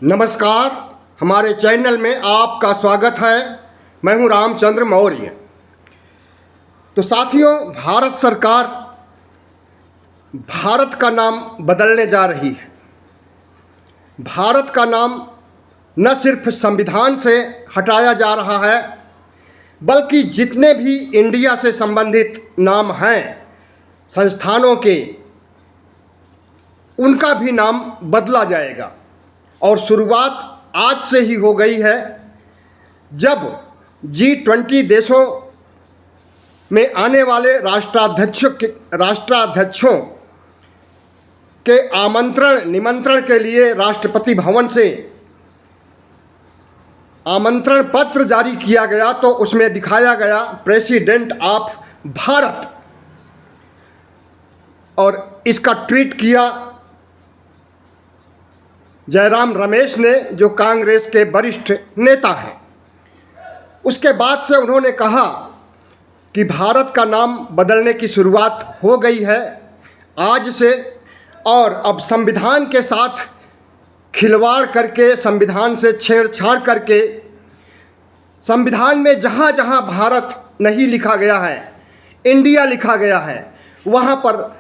नमस्कार, हमारे चैनल में आपका स्वागत है। मैं हूं रामचंद्र मौर्य। तो साथियों, भारत सरकार भारत का नाम बदलने जा रही है। भारत का नाम न सिर्फ संविधान से हटाया जा रहा है, बल्कि जितने भी इंडिया से संबंधित नाम हैं संस्थानों के, उनका भी नाम बदला जाएगा। और शुरुआत आज से ही हो गई है, जब G20 देशों में आने वाले राष्ट्राध्यक्षों के निमंत्रण के लिए राष्ट्रपति भवन से आमंत्रण पत्र जारी किया गया। तो उसमें दिखाया गया प्रेसिडेंट ऑफ भारत, और इसका ट्वीट किया जयराम रमेश ने, जो कांग्रेस के वरिष्ठ नेता हैं। उसके बाद से उन्होंने कहा कि भारत का नाम बदलने की शुरुआत हो गई है आज से, और अब संविधान के साथ खिलवाड़ करके, संविधान से छेड़छाड़ करके, संविधान में जहाँ जहाँ भारत नहीं लिखा गया है, इंडिया लिखा गया है, वहाँ पर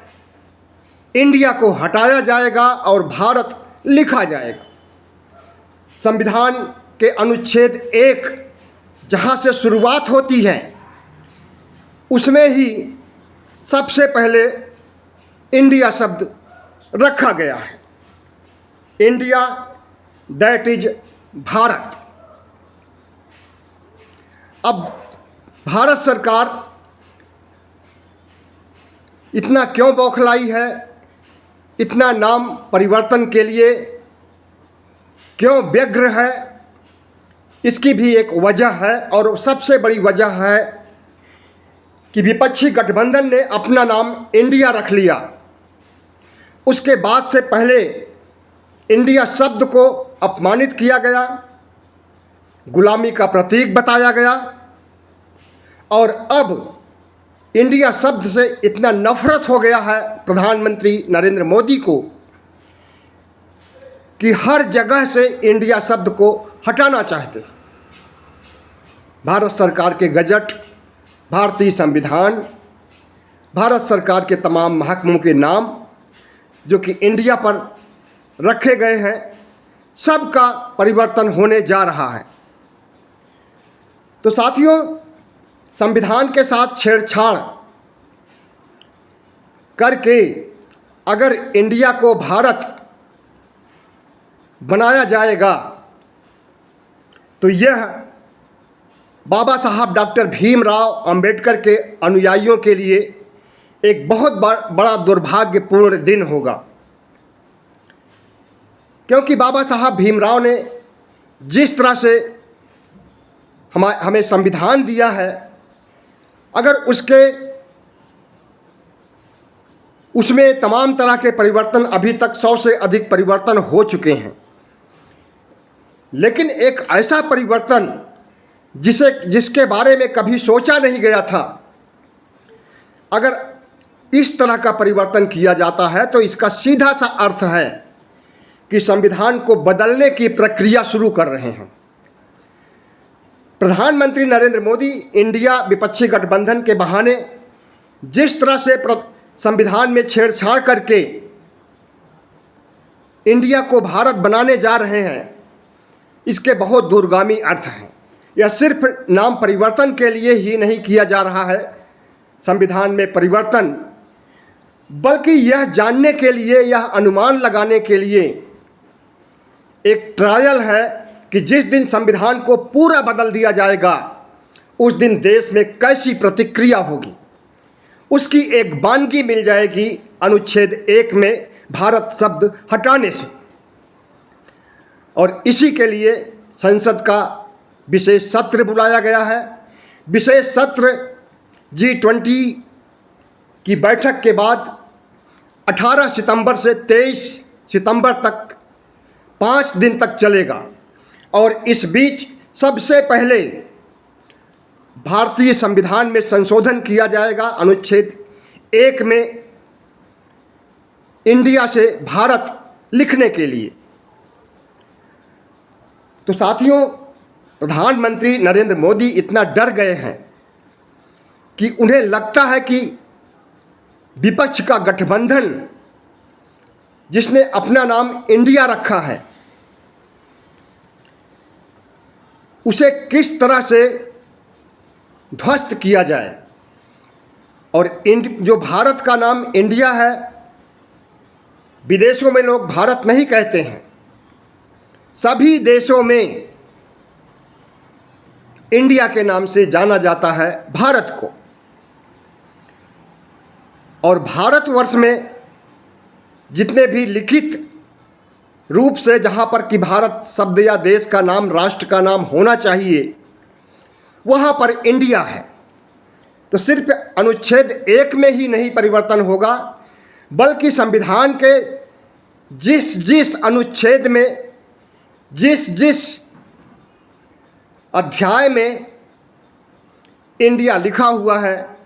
इंडिया को हटाया जाएगा और भारत लिखा जाएगा। संविधान के अनुच्छेद 1 जहाँ से शुरुआत होती है, उसमें ही सबसे पहले इंडिया शब्द रखा गया है। India, that is Bharat. अब भारत सरकार इतना क्यों बौखलाई है, इतना नाम परिवर्तन के लिए क्यों व्यग्र है, इसकी भी एक वजह है। और सबसे बड़ी वजह है कि विपक्षी गठबंधन ने अपना नाम इंडिया रख लिया। उसके बाद से पहले इंडिया शब्द को अपमानित किया गया, गुलामी का प्रतीक बताया गया, और अब इंडिया शब्द से इतना नफरत हो गया है प्रधानमंत्री नरेंद्र मोदी को कि हर जगह से इंडिया शब्द को हटाना चाहते हैं। भारत सरकार के गजट, भारतीय संविधान, भारत सरकार के तमाम महकमों के नाम जो कि इंडिया पर रखे गए हैं, सब का परिवर्तन होने जा रहा है। तो साथियों, संविधान के साथ छेड़छाड़ करके अगर इंडिया को भारत बनाया जाएगा, तो यह बाबा साहब डॉक्टर भीमराव अंबेडकर के अनुयायियों के लिए एक बहुत बड़ा दुर्भाग्यपूर्ण दिन होगा। क्योंकि बाबा साहब भीमराव ने जिस तरह से हमें संविधान दिया है, अगर उसमें तमाम तरह के परिवर्तन, अभी तक 100 से अधिक परिवर्तन हो चुके हैं, लेकिन एक ऐसा परिवर्तन जिसके बारे में कभी सोचा नहीं गया था, अगर इस तरह का परिवर्तन किया जाता है तो इसका सीधा सा अर्थ है कि संविधान को बदलने की प्रक्रिया शुरू कर रहे हैं। प्रधानमंत्री नरेंद्र मोदी इंडिया विपक्षी गठबंधन के बहाने जिस तरह से संविधान में छेड़छाड़ करके इंडिया को भारत बनाने जा रहे हैं, इसके बहुत दूरगामी अर्थ हैं। यह सिर्फ नाम परिवर्तन के लिए ही नहीं किया जा रहा है संविधान में परिवर्तन, बल्कि यह जानने के लिए, यह अनुमान लगाने के लिए एक ट्रायल है कि जिस दिन संविधान को पूरा बदल दिया जाएगा, उस दिन देश में कैसी प्रतिक्रिया होगी। उसकी एक वानगी मिल जाएगी अनुच्छेद 1 में भारत शब्द हटाने से। और इसी के लिए संसद का विशेष सत्र बुलाया गया है। विशेष सत्र G20 की बैठक के बाद 18 सितंबर से 23 सितंबर तक 5 दिन तक चलेगा। और इस बीच सबसे पहले भारतीय संविधान में संशोधन किया जाएगा। अनुच्छेद 1 में इंडिया से भारत लिखने के लिए तो साथियों, प्रधानमंत्री नरेंद्र मोदी इतना डर गए हैं कि उन्हें लगता है कि विपक्ष का गठबंधन जिसने अपना नाम इंडिया रखा है, उसे किस तरह से ध्वस्त किया जाए। और जो भारत का नाम इंडिया है, विदेशों में लोग भारत नहीं कहते हैं, सभी देशों में इंडिया के नाम से जाना जाता है भारत को। और भारतवर्ष में जितने भी लिखित रूप से जहाँ पर कि भारत शब्द या देश का नाम, राष्ट्र का नाम होना चाहिए, वहाँ पर इंडिया है। तो सिर्फ अनुच्छेद 1 में ही नहीं परिवर्तन होगा, बल्कि संविधान के जिस जिस अनुच्छेद में, जिस जिस अध्याय में इंडिया लिखा हुआ है,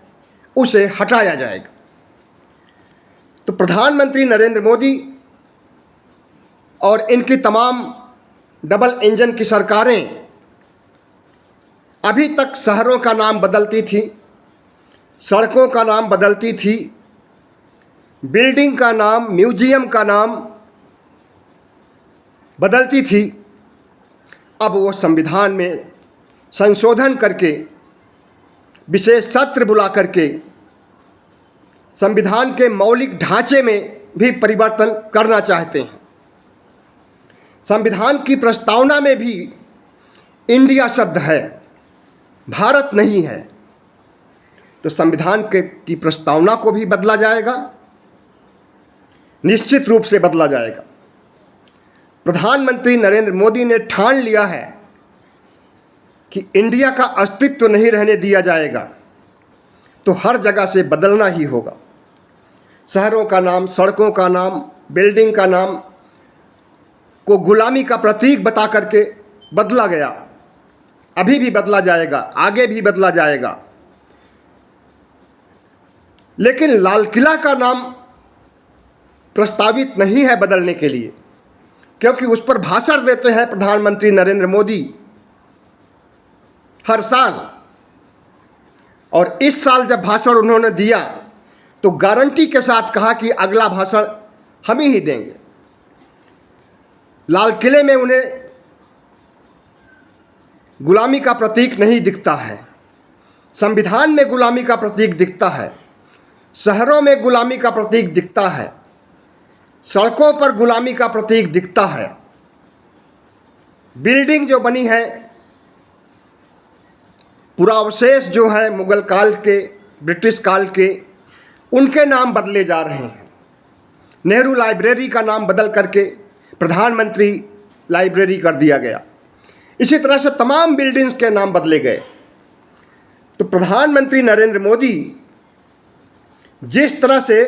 उसे हटाया जाएगा। तो प्रधानमंत्री नरेंद्र मोदी और इनकी तमाम डबल इंजन की सरकारें अभी तक शहरों का नाम बदलती थी, सड़कों का नाम बदलती थी, बिल्डिंग का नाम, म्यूजियम का नाम बदलती थी। अब वो संविधान में संशोधन करके, विशेष सत्र बुला करके संविधान के मौलिक ढांचे में भी परिवर्तन करना चाहते हैं। संविधान की प्रस्तावना में भी इंडिया शब्द है, भारत नहीं है। तो संविधान की प्रस्तावना को भी बदला जाएगा, निश्चित रूप से बदला जाएगा। प्रधानमंत्री नरेंद्र मोदी ने ठान लिया है कि इंडिया का अस्तित्व नहीं रहने दिया जाएगा, तो हर जगह से बदलना ही होगा। शहरों का नाम, सड़कों का नाम, बिल्डिंग का नाम को गुलामी का प्रतीक बता करके बदला गया, अभी भी बदला जाएगा, आगे भी बदला जाएगा। लेकिन लाल किला का नाम प्रस्तावित नहीं है बदलने के लिए, क्योंकि उस पर भाषण देते हैं प्रधानमंत्री नरेंद्र मोदी हर साल। और इस साल जब भाषण उन्होंने दिया तो गारंटी के साथ कहा कि अगला भाषण हम ही देंगे। लाल किले में उन्हें गुलामी का प्रतीक नहीं दिखता है, संविधान में गुलामी का प्रतीक दिखता है, शहरों में गुलामी का प्रतीक दिखता है, सड़कों पर गुलामी का प्रतीक दिखता है। बिल्डिंग जो बनी है, पुरावशेष जो है मुगल काल के, ब्रिटिश काल के, उनके नाम बदले जा रहे हैं। नेहरू लाइब्रेरी का नाम बदल करके प्रधानमंत्री लाइब्रेरी कर दिया गया। इसी तरह से तमाम बिल्डिंग्स के नाम बदले गए। तो प्रधानमंत्री नरेंद्र मोदी जिस तरह से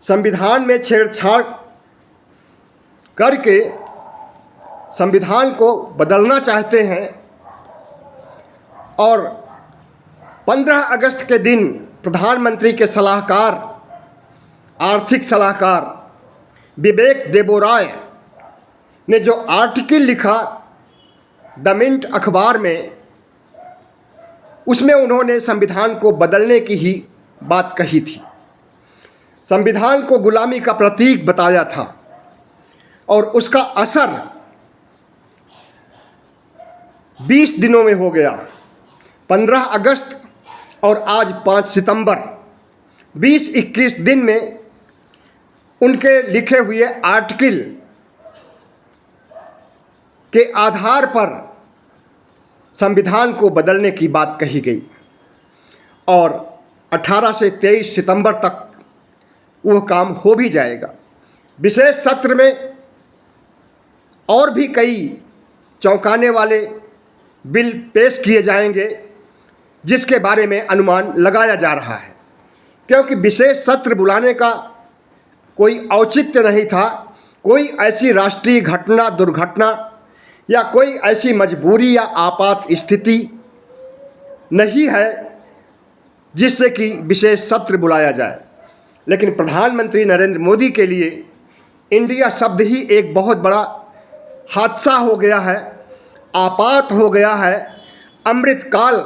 संविधान में छेड़छाड़ करके संविधान को बदलना चाहते हैं, और 15 अगस्त के दिन प्रधानमंत्री के सलाहकार, आर्थिक सलाहकार विवेक देबोराय ने जो आर्टिकल लिखा द मिंट अखबार में, उसमें उन्होंने संविधान को बदलने की ही बात कही थी। संविधान को गुलामी का प्रतीक बताया था और उसका असर 20 दिनों में हो गया। 15 अगस्त और आज 5 सितंबर, 20-21 दिन में उनके लिखे हुए आर्टिकल के आधार पर संविधान को बदलने की बात कही गई और 18 से 23 सितंबर तक वह काम हो भी जाएगा। विशेष सत्र में और भी कई चौंकाने वाले बिल पेश किए जाएंगे, जिसके बारे में अनुमान लगाया जा रहा है, क्योंकि विशेष सत्र बुलाने का कोई औचित्य नहीं था। कोई ऐसी राष्ट्रीय घटना, दुर्घटना या कोई ऐसी मजबूरी या आपात स्थिति नहीं है जिससे कि विशेष सत्र बुलाया जाए। लेकिन प्रधानमंत्री नरेंद्र मोदी के लिए इंडिया शब्द ही एक बहुत बड़ा हादसा हो गया है, आपात हो गया है। अमृतकाल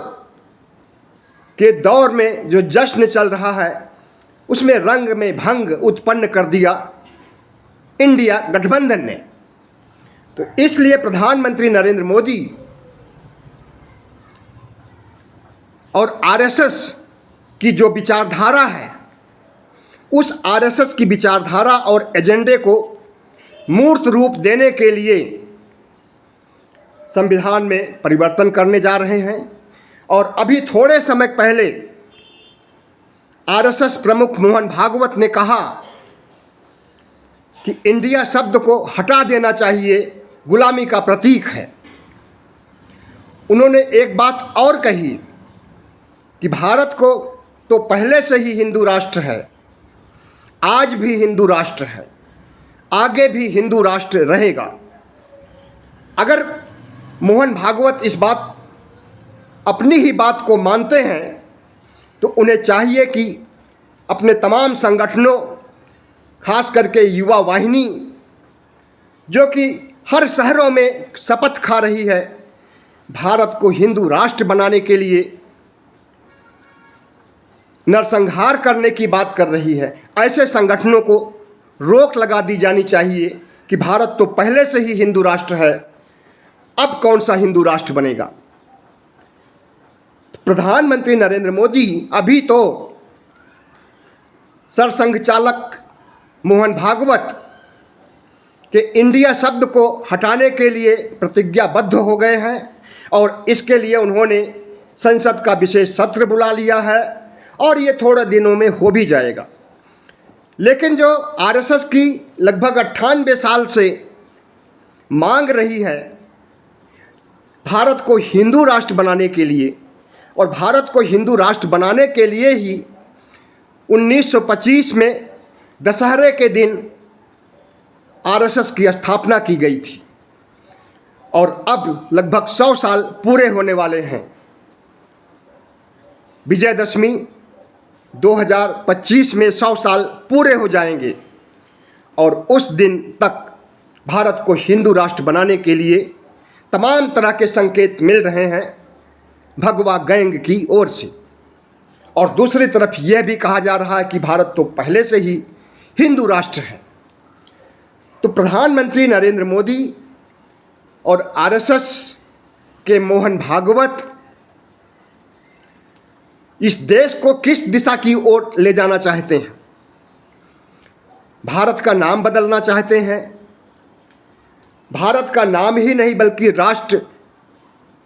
के दौर में जो जश्न चल रहा है उसमें रंग में भंग उत्पन्न कर दिया इंडिया गठबंधन ने। तो इसलिए प्रधानमंत्री नरेंद्र मोदी और आरएसएस की जो विचारधारा है, उस आरएसएस की विचारधारा और एजेंडे को मूर्त रूप देने के लिए संविधान में परिवर्तन करने जा रहे हैं। और अभी थोड़े समय पहले आरएसएस प्रमुख मोहन भागवत ने कहा कि इंडिया शब्द को हटा देना चाहिए, गुलामी का प्रतीक है। उन्होंने एक बात और कही कि भारत को तो पहले से ही हिंदू राष्ट्र है, आज भी हिंदू राष्ट्र है, आगे भी हिंदू राष्ट्र रहेगा। अगर मोहन भागवत इस बात अपनी ही बात को मानते हैं तो उन्हें चाहिए कि अपने तमाम संगठनों, खास करके युवा वाहिनी जो कि हर शहरों में शपथ खा रही है, भारत को हिंदू राष्ट्र बनाने के लिए नरसंहार करने की बात कर रही है, ऐसे संगठनों को रोक लगा दी जानी चाहिए कि भारत तो पहले से ही हिंदू राष्ट्र है, अब कौन सा हिंदू राष्ट्र बनेगा। प्रधानमंत्री नरेंद्र मोदी अभी तो सरसंघ चालक मोहन भागवत के इंडिया शब्द को हटाने के लिए प्रतिज्ञाबद्ध हो गए हैं और इसके लिए उन्होंने संसद का विशेष सत्र बुला लिया है और ये थोड़े दिनों में हो भी जाएगा। लेकिन जो आरएसएस की लगभग 98 साल से मांग रही है भारत को हिंदू राष्ट्र बनाने के लिए, और भारत को हिंदू राष्ट्र बनाने के लिए ही 1925 में दशहरे के दिन आरएसएस की स्थापना की गई थी और अब लगभग 100 साल पूरे होने वाले हैं। विजयदशमी 2025 में 100 साल पूरे हो जाएंगे और उस दिन तक भारत को हिंदू राष्ट्र बनाने के लिए तमाम तरह के संकेत मिल रहे हैं भगवा गैंग की ओर से। और दूसरी तरफ यह भी कहा जा रहा है कि भारत तो पहले से ही हिंदू राष्ट्र है। तो प्रधानमंत्री नरेंद्र मोदी और आरएसएस के मोहन भागवत इस देश को किस दिशा की ओर ले जाना चाहते हैं। भारत का नाम बदलना चाहते हैं, भारत का नाम ही नहीं बल्कि राष्ट्र,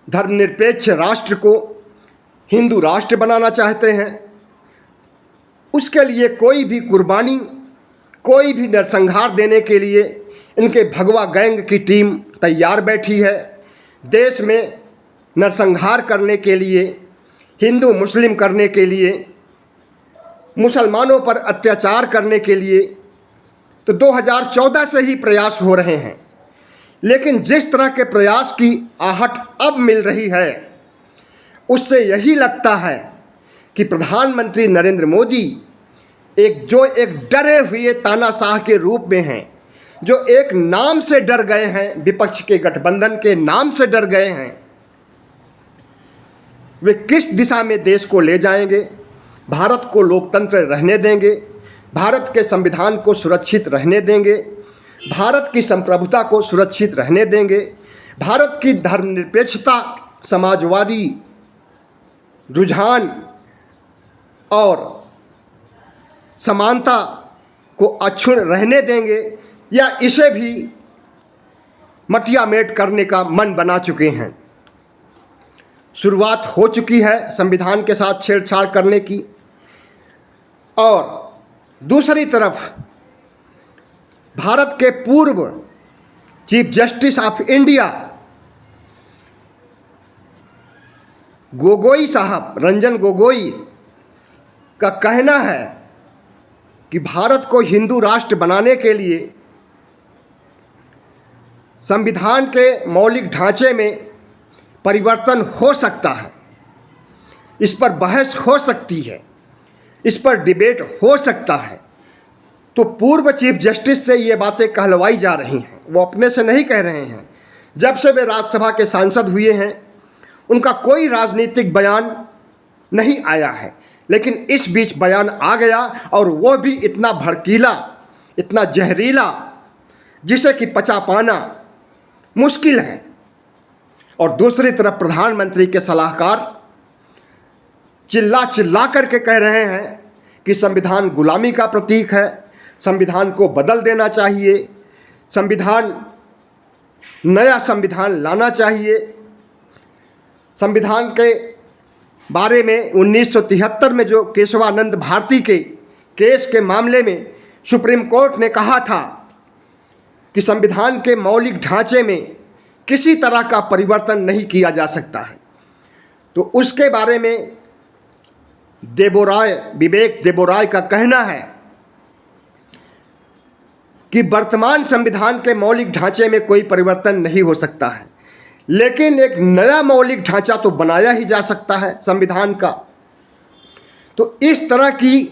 धर्मनिरपेक्ष राष्ट्र को हिंदू राष्ट्र बनाना चाहते हैं। उसके लिए कोई भी कुर्बानी, कोई भी नरसंहार देने के लिए इनके भगवा गैंग की टीम तैयार बैठी है। देश में नरसंहार करने के लिए, हिंदू मुस्लिम करने के लिए, मुसलमानों पर अत्याचार करने के लिए तो 2014 से ही प्रयास हो रहे हैं। लेकिन जिस तरह के प्रयास की आहट अब मिल रही है उससे यही लगता है कि प्रधानमंत्री नरेंद्र मोदी एक डरे हुए तानाशाह के रूप में हैं, जो एक नाम से डर गए हैं, विपक्ष के गठबंधन के नाम से डर गए हैं। वे किस दिशा में देश को ले जाएंगे, भारत को लोकतंत्र रहने देंगे, भारत के संविधान को सुरक्षित रहने देंगे, भारत की संप्रभुता को सुरक्षित रहने देंगे, भारत की धर्मनिरपेक्षता, समाजवादी रुझान और समानता को अक्षुण्ण रहने देंगे, या इसे भी मटियामेट करने का मन बना चुके हैं। शुरुआत हो चुकी है संविधान के साथ छेड़छाड़ करने की। और दूसरी तरफ भारत के पूर्व chief justice of India Gogoi साहब, रंजन गोगोई का कहना है कि भारत को हिंदू राष्ट्र बनाने के लिए संविधान के मौलिक ढांचे में परिवर्तन हो सकता है, इस पर बहस हो सकती है, इस पर डिबेट हो सकता है। तो पूर्व चीफ जस्टिस से ये बातें कहलवाई जा रही हैं, वो अपने से नहीं कह रहे हैं। जब से वे राज्यसभा के सांसद हुए हैं उनका कोई राजनीतिक बयान नहीं आया है, लेकिन इस बीच बयान आ गया और वो भी इतना भड़कीला, इतना जहरीला, जिसे कि पचा पाना मुश्किल है। और दूसरी तरफ प्रधानमंत्री के सलाहकार चिल्ला चिल्ला करके कह रहे हैं कि संविधान गुलामी का प्रतीक है, संविधान को बदल देना चाहिए, नया संविधान लाना चाहिए। संविधान के बारे में 1973 में जो केशवानंद भारती के केस के मामले में सुप्रीम कोर्ट ने कहा था कि संविधान के मौलिक ढांचे में किसी तरह का परिवर्तन नहीं किया जा सकता है, तो उसके बारे में विवेक देबोराय का कहना है कि वर्तमान संविधान के मौलिक ढांचे में कोई परिवर्तन नहीं हो सकता है, लेकिन एक नया मौलिक ढांचा तो बनाया ही जा सकता है संविधान का। तो इस तरह की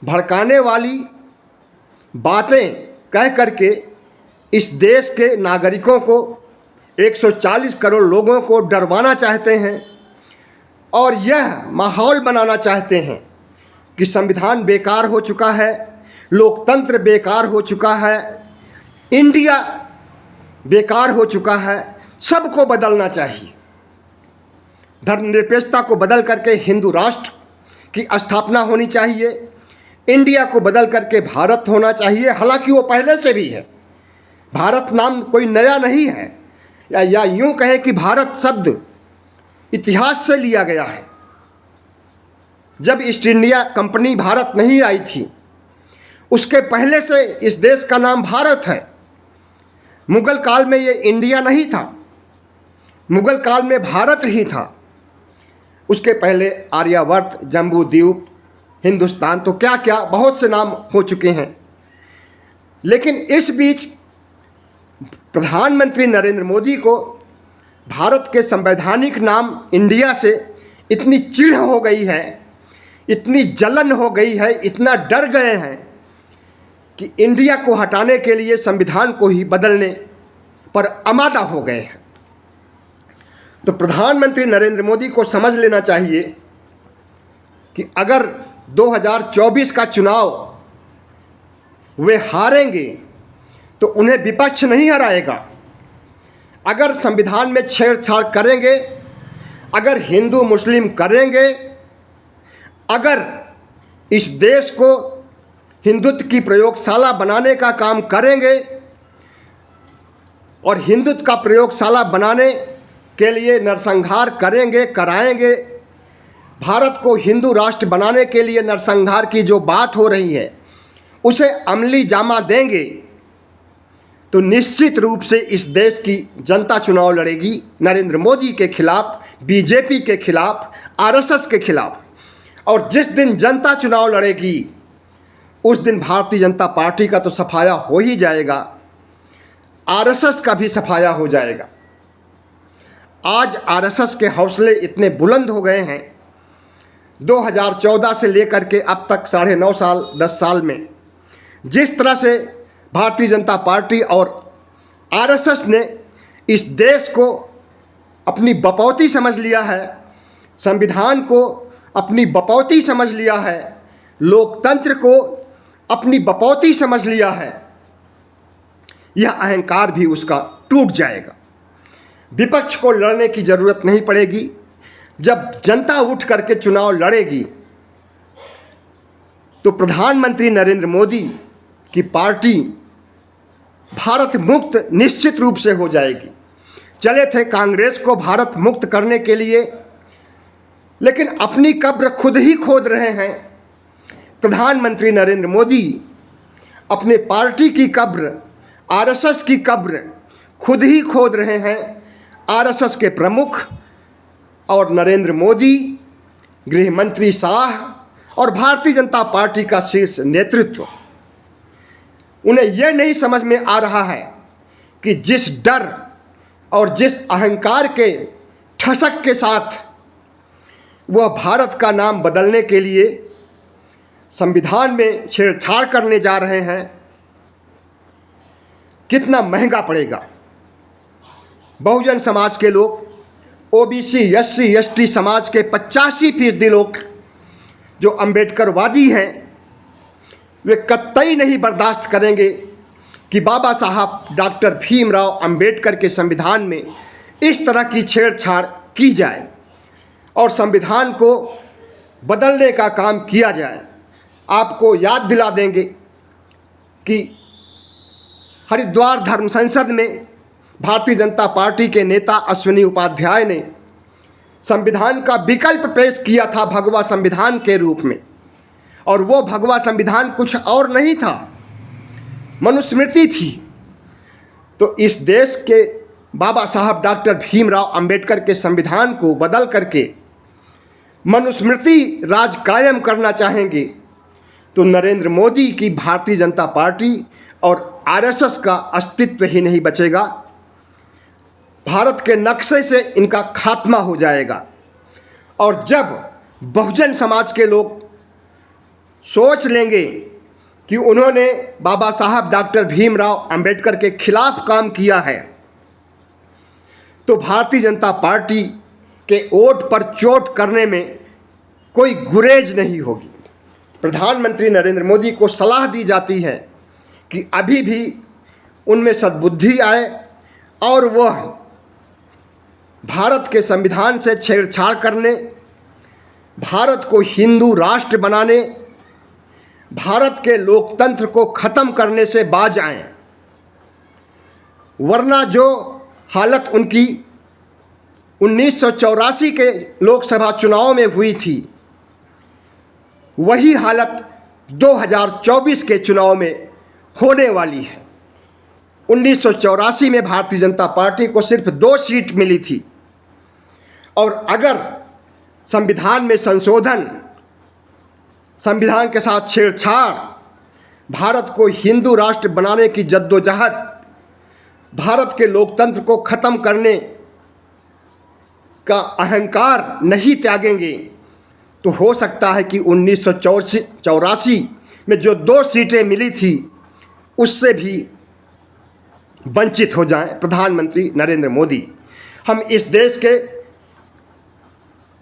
भड़काने वाली बातें कह करके इस देश के नागरिकों को, 140 करोड़ लोगों को डरवाना चाहते हैं और यह माहौल बनाना चाहते हैं कि संविधान बेकार हो चुका है, लोकतंत्र बेकार हो चुका है, इंडिया बेकार हो चुका है, सबको बदलना चाहिए। धर्मनिरपेक्षता को बदल करके हिंदू राष्ट्र की स्थापना होनी चाहिए, इंडिया को बदल करके भारत होना चाहिए। हालांकि वो पहले से भी है, भारत नाम कोई नया नहीं है, या यूं कहें कि भारत शब्द इतिहास से लिया गया है। जब ईस्ट इंडिया कंपनी भारत नहीं आई थी उसके पहले से इस देश का नाम भारत है। मुगल काल में ये इंडिया नहीं था, मुगल काल में भारत ही था। उसके पहले आर्यावर्त, जम्बू द्वीप, हिंदुस्तान, तो क्या क्या बहुत से नाम हो चुके हैं। लेकिन इस बीच प्रधानमंत्री नरेंद्र मोदी को भारत के संवैधानिक नाम इंडिया से इतनी चिढ़ हो गई है, इतनी जलन हो गई है, इतना डर गए हैं कि इंडिया को हटाने के लिए संविधान को ही बदलने पर आमादा हो गए हैं। तो प्रधानमंत्री नरेंद्र मोदी को समझ लेना चाहिए कि अगर 2024 का चुनाव वे हारेंगे तो उन्हें विपक्ष नहीं हराएगा। अगर संविधान में छेड़छाड़ करेंगे, अगर हिंदू मुस्लिम करेंगे, अगर इस देश को हिंदुत्व की प्रयोगशाला बनाने का काम करेंगे और हिंदुत्व का प्रयोगशाला बनाने के लिए नरसंहार कराएंगे, भारत को हिंदू राष्ट्र बनाने के लिए नरसंहार की जो बात हो रही है उसे अमली जामा देंगे, तो निश्चित रूप से इस देश की जनता चुनाव लड़ेगी नरेंद्र मोदी के खिलाफ, बीजेपी के खिलाफ, आरएसएस के खिलाफ। और जिस दिन जनता चुनाव लड़ेगी उस दिन भारतीय जनता पार्टी का तो सफाया हो ही जाएगा, आरएसएस का भी सफाया हो जाएगा। आज आरएसएस के हौसले इतने बुलंद हो गए हैं, 2014 से लेकर के अब तक 9.5 साल 10 साल में जिस तरह से भारतीय जनता पार्टी और आरएसएस ने इस देश को अपनी बपौती समझ लिया है, संविधान को अपनी बपौती समझ लिया है, लोकतंत्र को अपनी बपौती समझ लिया है, यह अहंकार भी उसका टूट जाएगा। विपक्ष को लड़ने की ज़रूरत नहीं पड़ेगी। जब जनता उठ करके चुनाव लड़ेगी तो प्रधानमंत्री नरेंद्र मोदी की पार्टी भारत मुक्त निश्चित रूप से हो जाएगी। चले थे कांग्रेस को भारत मुक्त करने के लिए, लेकिन अपनी कब्र खुद ही खोद रहे हैं। प्रधानमंत्री नरेंद्र मोदी अपने पार्टी की कब्र, आरएसएस की कब्र खुद ही खोद रहे हैं। आरएसएस के प्रमुख और नरेंद्र मोदी, गृह मंत्री शाह और भारतीय जनता पार्टी का शीर्ष नेतृत्व, उन्हें यह नहीं समझ में आ रहा है कि जिस डर और जिस अहंकार के ठसक के साथ वह भारत का नाम बदलने के लिए संविधान में छेड़छाड़ करने जा रहे हैं, कितना महंगा पड़ेगा। बहुजन समाज के लोग, ओबीसी, एससी, एसटी समाज के 85% लोग जो अंबेडकरवादी हैं, वे कतई नहीं बर्दाश्त करेंगे कि बाबा साहब डॉक्टर भीमराव अंबेडकर के संविधान में इस तरह की छेड़छाड़ की जाए और संविधान को बदलने का काम किया जाए। आपको याद दिला देंगे कि हरिद्वार धर्म संसद में भारतीय जनता पार्टी के नेता अश्विनी उपाध्याय ने संविधान का विकल्प पेश किया था भगवा संविधान के रूप में, और वो भगवा संविधान कुछ और नहीं था, मनुस्मृति थी। तो इस देश के बाबा साहब डॉक्टर भीमराव अंबेडकर के संविधान को बदल करके मनुस्मृति राज कायम करना चाहेंगे तो नरेंद्र मोदी की भारतीय जनता पार्टी और आरएसएस का अस्तित्व ही नहीं बचेगा। भारत के नक्शे से इनका खात्मा हो जाएगा। और जब बहुजन समाज के लोग सोच लेंगे कि उन्होंने बाबा साहब डॉक्टर भीमराव अंबेडकर के खिलाफ काम किया है, तो भारतीय जनता पार्टी के वोट पर चोट करने में कोई गुरेज नहीं होगी। प्रधानमंत्री नरेंद्र मोदी को सलाह दी जाती है कि अभी भी उनमें सद्बुद्धि आए और वह भारत के संविधान से छेड़छाड़ करने, भारत को हिंदू राष्ट्र बनाने, भारत के लोकतंत्र को ख़त्म करने से बाज आएं। वरना जो हालत उनकी 1984 के लोकसभा चुनाव में हुई थी, वही हालत 2024 के चुनाव में होने वाली है। 1984 में भारतीय जनता पार्टी को सिर्फ 2 सीट मिली थी, और अगर संविधान में संशोधन, संविधान के साथ छेड़छाड़, भारत को हिंदू राष्ट्र बनाने की जद्दोजहद, भारत के लोकतंत्र को ख़त्म करने का अहंकार नहीं त्यागेंगे, तो हो सकता है कि 1984 में जो 2 सीटें मिली थी उससे भी वंचित हो जाएं प्रधानमंत्री नरेंद्र मोदी। हम इस देश के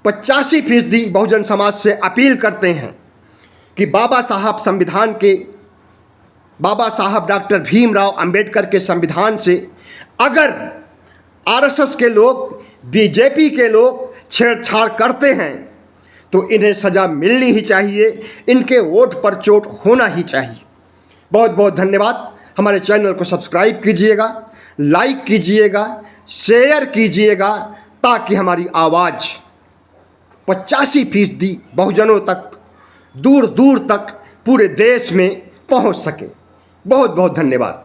85% बहुजन समाज से अपील करते हैं कि बाबा साहब डॉक्टर भीमराव अंबेडकर के संविधान से अगर आरएसएस के लोग, बीजेपी के लोग छेड़छाड़ करते हैं तो इन्हें सज़ा मिलनी ही चाहिए, इनके वोट पर चोट होना ही चाहिए। बहुत बहुत धन्यवाद। हमारे चैनल को सब्सक्राइब कीजिएगा, लाइक कीजिएगा, शेयर कीजिएगा, ताकि हमारी आवाज़ 85% बहुजनों तक, दूर दूर तक, पूरे देश में पहुंच सके। बहुत बहुत धन्यवाद।